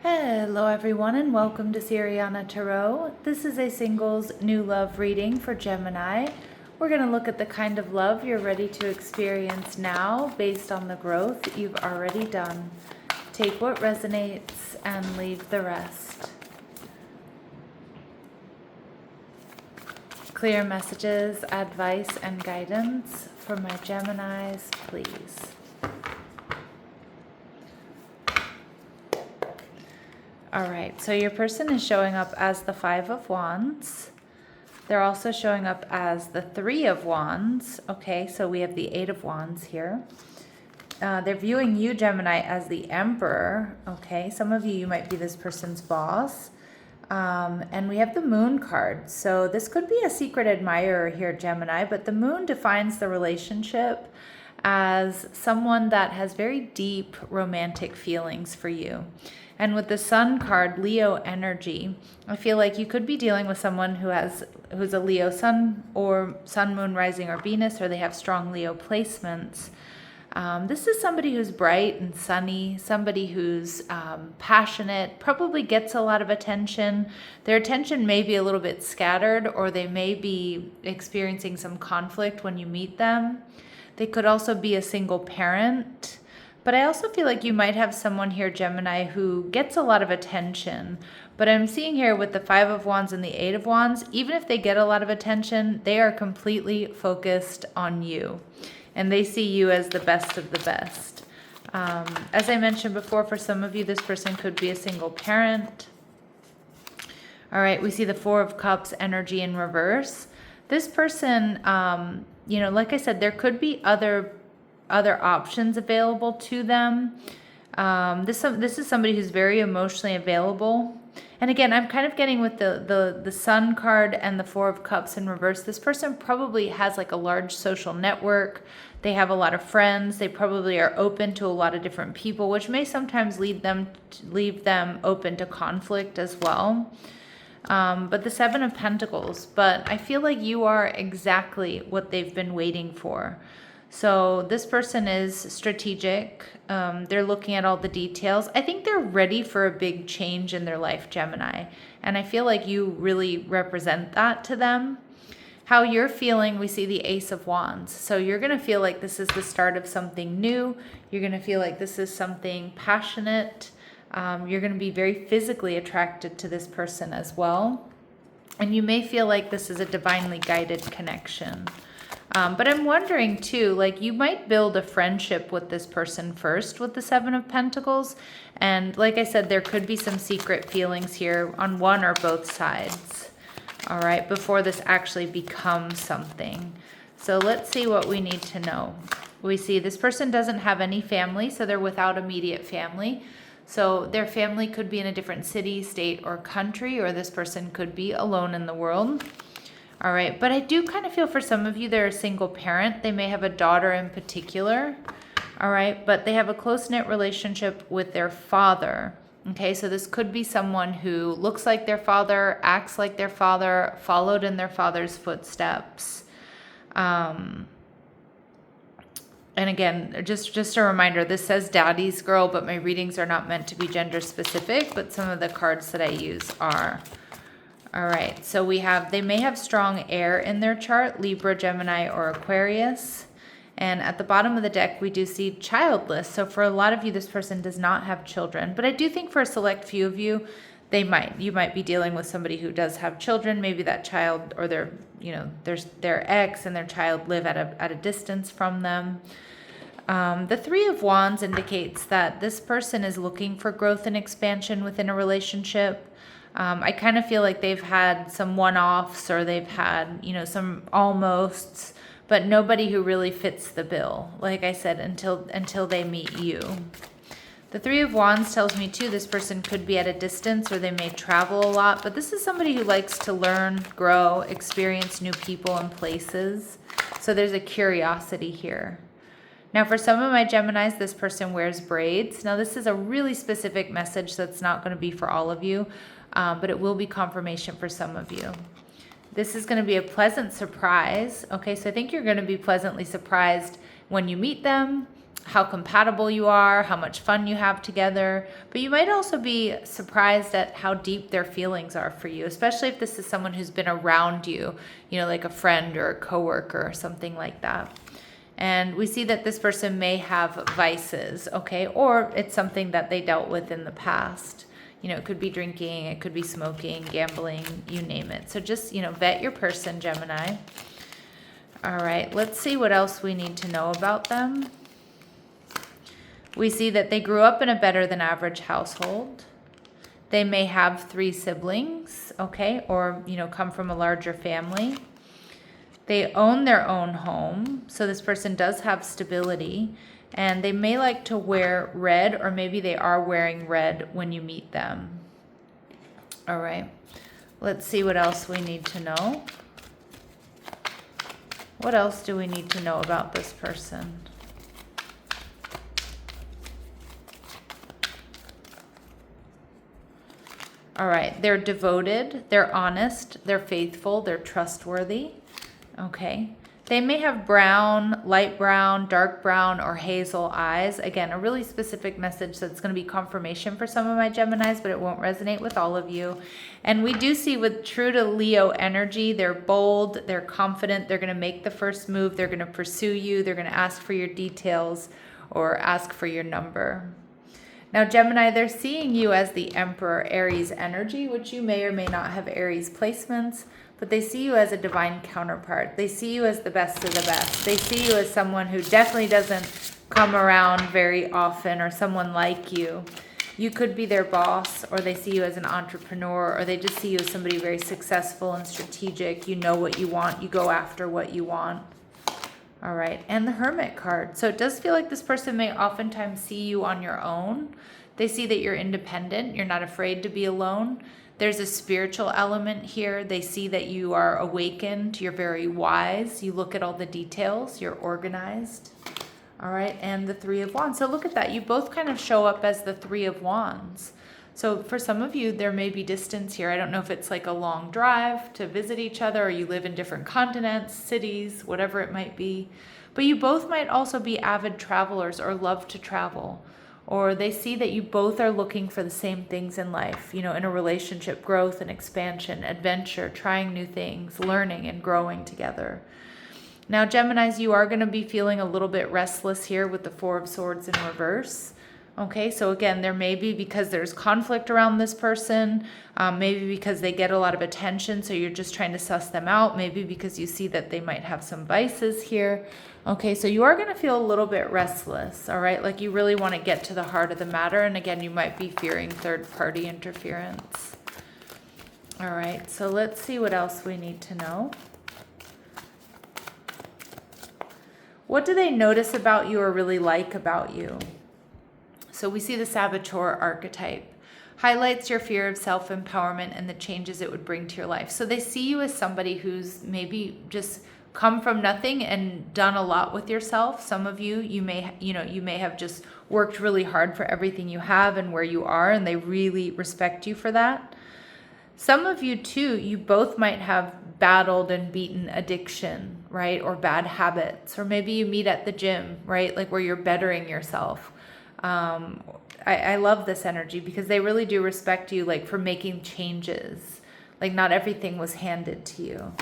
Hello everyone and welcome to Siriana Tarot. This is a singles new love reading for Gemini. We're going to look at the kind of love you're ready to experience now based on the growth you've already done. Take what resonates and leave the rest. Clear messages, advice, and guidance for my Geminis, please. All right, so your person is showing up as the Five of Wands. They're also showing up as the Three of Wands. Okay, so we have the Eight of Wands here. They're viewing you, Gemini, as the Emperor. Okay, some of you might be this person's boss. And we have the Moon card. So this could be a secret admirer here, Gemini, but the Moon defines the relationship as someone that has very deep romantic feelings for you. And with the Sun card, Leo energy, I feel like you could be dealing with someone who's a Leo Sun or Sun, Moon, Rising, or Venus, or they have strong Leo placements. This is somebody who's bright and sunny, somebody who's passionate, probably gets a lot of attention. Their attention may be a little bit scattered, or they may be experiencing some conflict when you meet them. They could also be a single parent. But I also feel like you might have someone here, Gemini, who gets a lot of attention. But I'm seeing here with the Five of Wands and the Eight of Wands, even if they get a lot of attention, they are completely focused on you. And they see you as the best of the best. As I mentioned before, for some of you, this person could be a single parent. All right, we see the Four of Cups energy in reverse. This person, like I said, there could be other options available to them. This is somebody who's very emotionally available. And again, I'm kind of getting with the Sun card and the Four of Cups in reverse. This person probably has like a large social network. They have a lot of friends. They probably are open to a lot of different people, which may sometimes leave them open to conflict as well. But the Seven of Pentacles. But I feel like you are exactly what they've been waiting for. So this person is strategic. They're looking at all the details. I think they're ready for a big change in their life, Gemini. And I feel like you really represent that to them. How you're feeling, we see the Ace of Wands. So you're going to feel like this is the start of something new. You're going to feel like this is something passionate. You're going to be very physically attracted to this person as well. And you may feel like this is a divinely guided connection. But I'm wondering too, like you might build a friendship with this person first with the Seven of Pentacles. And like I said, there could be some secret feelings here on one or both sides. All right, before this actually becomes something. So let's see what we need to know. We see this person doesn't have any family, so they're without immediate family. So their family could be in a different city, state, or country, or this person could be alone in the world. All right, but I do kind of feel for some of you, they're a single parent. They may have a daughter in particular. All right, but they have a close-knit relationship with their father. Okay, so this could be someone who looks like their father, acts like their father, followed in their father's footsteps. And again, just a reminder, this says daddy's girl, but my readings are not meant to be gender specific, but some of the cards that I use are. All right, so they may have strong air in their chart, Libra, Gemini, or Aquarius. And at the bottom of the deck, we do see childless. So for a lot of you, this person does not have children. But I do think for a select few of you, you might be dealing with somebody who does have children. Maybe that child or their ex and their child live at a distance from them. The Three of Wands indicates that this person is looking for growth and expansion within a relationship. I kind of feel like they've had some one-offs or they've had, some almosts, but nobody who really fits the bill, like I said, until they meet you. The Three of Wands tells me, too, this person could be at a distance or they may travel a lot, but this is somebody who likes to learn, grow, experience new people and places. So there's a curiosity here. Now, for some of my Geminis, this person wears braids. Now, this is a really specific message that's not going to be for all of you, but it will be confirmation for some of you. This is going to be a pleasant surprise. Okay, so I think you're going to be pleasantly surprised when you meet them, how compatible you are, how much fun you have together. But you might also be surprised at how deep their feelings are for you, especially if this is someone who's been around you, like a friend or a coworker or something like that. And we see that this person may have vices, okay? Or it's something that they dealt with in the past. It could be drinking, it could be smoking, gambling, you name it. So just, vet your person, Gemini. All right, let's see what else we need to know about them. We see that they grew up in a better than average household. They may have 3 siblings, okay? Or, come from a larger family. They own their own home, so this person does have stability, and they may like to wear red, or maybe they are wearing red when you meet them. All right, let's see what else we need to know. What else do we need to know about this person? All right, they're devoted, they're honest, they're faithful, they're trustworthy. Okay. They may have brown, light brown, dark brown, or hazel eyes. Again, a really specific message that's going to be confirmation for some of my Geminis, but it won't resonate with all of you. And we do see with true to Leo energy, they're bold, they're confident, they're going to make the first move, they're going to pursue you, they're going to ask for your details or ask for your number. Now, Gemini, they're seeing you as the Emperor Aries energy, which you may or may not have Aries placements, but they see you as a divine counterpart. They see you as the best of the best. They see you as someone who definitely doesn't come around very often, or someone like you. You could be their boss, or they see you as an entrepreneur, or they just see you as somebody very successful and strategic. You know what you want. You go after what you want. All right, and the Hermit card. So it does feel like this person may oftentimes see you on your own. They see that you're independent. You're not afraid to be alone. There's a spiritual element here. They see that you are awakened. You're very wise. You look at all the details. You're organized. All right, and the 3 of Wands. So look at that. You both kind of show up as the 3 of Wands. So for some of you, there may be distance here. I don't know if it's like a long drive to visit each other, or you live in different continents, cities, whatever it might be. But you both might also be avid travelers or love to travel. Or they see that you both are looking for the same things in life, in a relationship, growth and expansion, adventure, trying new things, learning and growing together. Now, Geminis, you are going to be feeling a little bit restless here with the 4 of Swords in reverse. Okay, so again, there may be because there's conflict around this person, maybe because they get a lot of attention, so you're just trying to suss them out, maybe because you see that they might have some vices here. Okay, so you are going to feel a little bit restless, all right? Like you really want to get to the heart of the matter, and again, you might be fearing third-party interference. All right, so let's see what else we need to know. What do they notice about you or really like about you? So we see the Saboteur archetype. Highlights your fear of self-empowerment and the changes it would bring to your life. So they see you as somebody who's maybe just come from nothing and done a lot with yourself. Some of you, you may have just worked really hard for everything you have and where you are, and they really respect you for that. Some of you too, you both might have battled and beaten addiction, right? Or bad habits, or maybe you meet at the gym, right? Like where you're bettering yourself. I love this energy because they really do respect you, like for making changes. Like not everything was handed to you.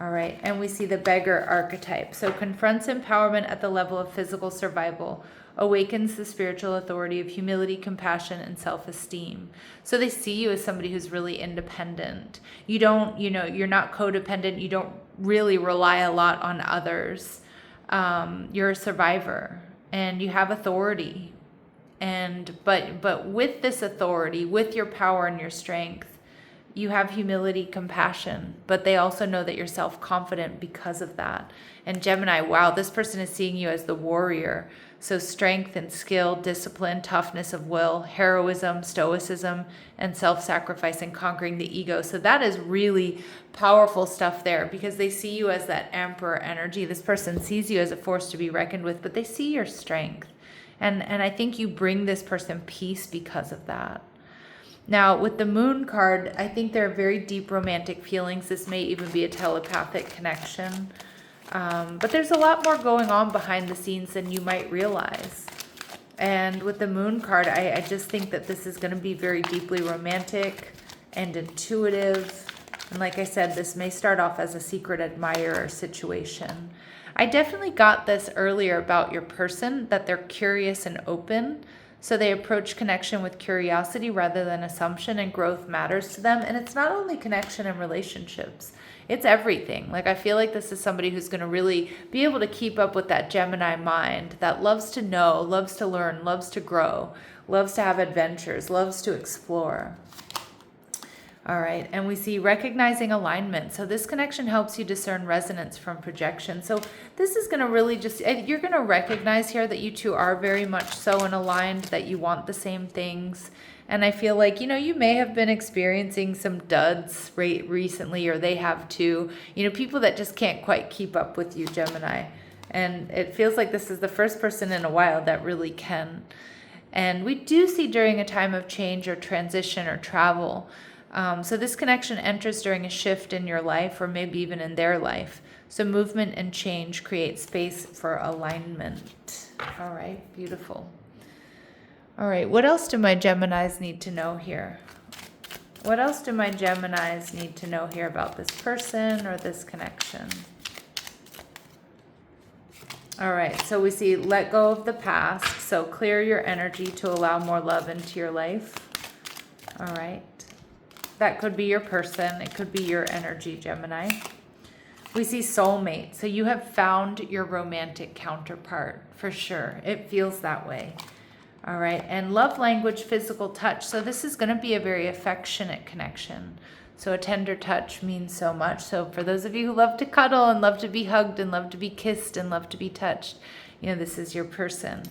All right, and we see the Beggar archetype. So confronts empowerment at the level of physical survival, awakens the spiritual authority of humility, compassion, and self-esteem. So they see you as somebody who's really independent. You don't, you're not codependent. You don't really rely a lot on others. You're a survivor and you have authority. But with this authority, with your power and your strength, you have humility, compassion, but they also know that you're self-confident because of that. And Gemini, wow, this person is seeing you as the warrior. So strength and skill, discipline, toughness of will, heroism, stoicism, and self-sacrifice and conquering the ego. So that is really powerful stuff there because they see you as that Emperor energy. This person sees you as a force to be reckoned with, but they see your strength. And I think you bring this person peace because of that. Now, with the Moon card, I think there are very deep romantic feelings. This may even be a telepathic connection. But there's a lot more going on behind the scenes than you might realize. And with the Moon card, I just think that this is going to be very deeply romantic and intuitive. And like I said, this may start off as a secret admirer situation. I definitely got this earlier about your person, that they're curious and open. So they approach connection with curiosity rather than assumption, and growth matters to them. And it's not only connection and relationships, it's everything. Like, I feel like this is somebody who's going to really be able to keep up with that Gemini mind that loves to know, loves to learn, loves to grow, loves to have adventures, loves to explore. All right, and we see recognizing alignment. So this connection helps you discern resonance from projection. So this is going to really just, you're going to recognize here that you two are very much so in aligned, that you want the same things. And I feel like, you may have been experiencing some duds recently, or they have too. People that just can't quite keep up with you, Gemini. And it feels like this is the first person in a while that really can. And we do see during a time of change or transition or travel. So this connection enters during a shift in your life, or maybe even in their life. So movement and change create space for alignment. All right, beautiful. All right, what else do my Geminis need to know here? What else do my Geminis need to know here about this person or this connection? All right, so we see let go of the past. So clear your energy to allow more love into your life. All right. That could be your person. It could be your energy, Gemini. We see soulmate. So you have found your romantic counterpart for sure. It feels that way. All right. And love language, physical touch. So this is going to be a very affectionate connection. So a tender touch means so much. So for those of you who love to cuddle and love to be hugged and love to be kissed and love to be touched, this is your person.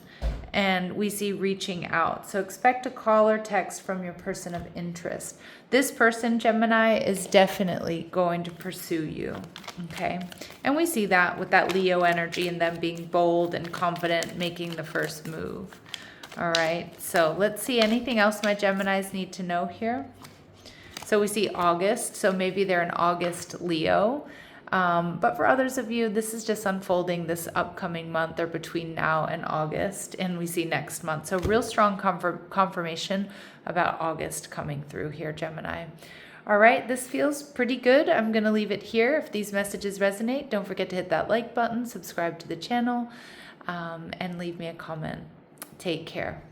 And we see reaching out. So expect a call or text from your person of interest. This person, Gemini, is definitely going to pursue you, okay? And we see that with that Leo energy and them being bold and confident, making the first move. All right, so let's see anything else my Geminis need to know here. So we see August, so maybe they're an August Leo. But for others of you, this is just unfolding this upcoming month or between now and August, and we see next month. So real strong confirmation about August coming through here, Gemini. All right, this feels pretty good. I'm going to leave it here. If these messages resonate, don't forget to hit that like button, subscribe to the channel, and leave me a comment. Take care.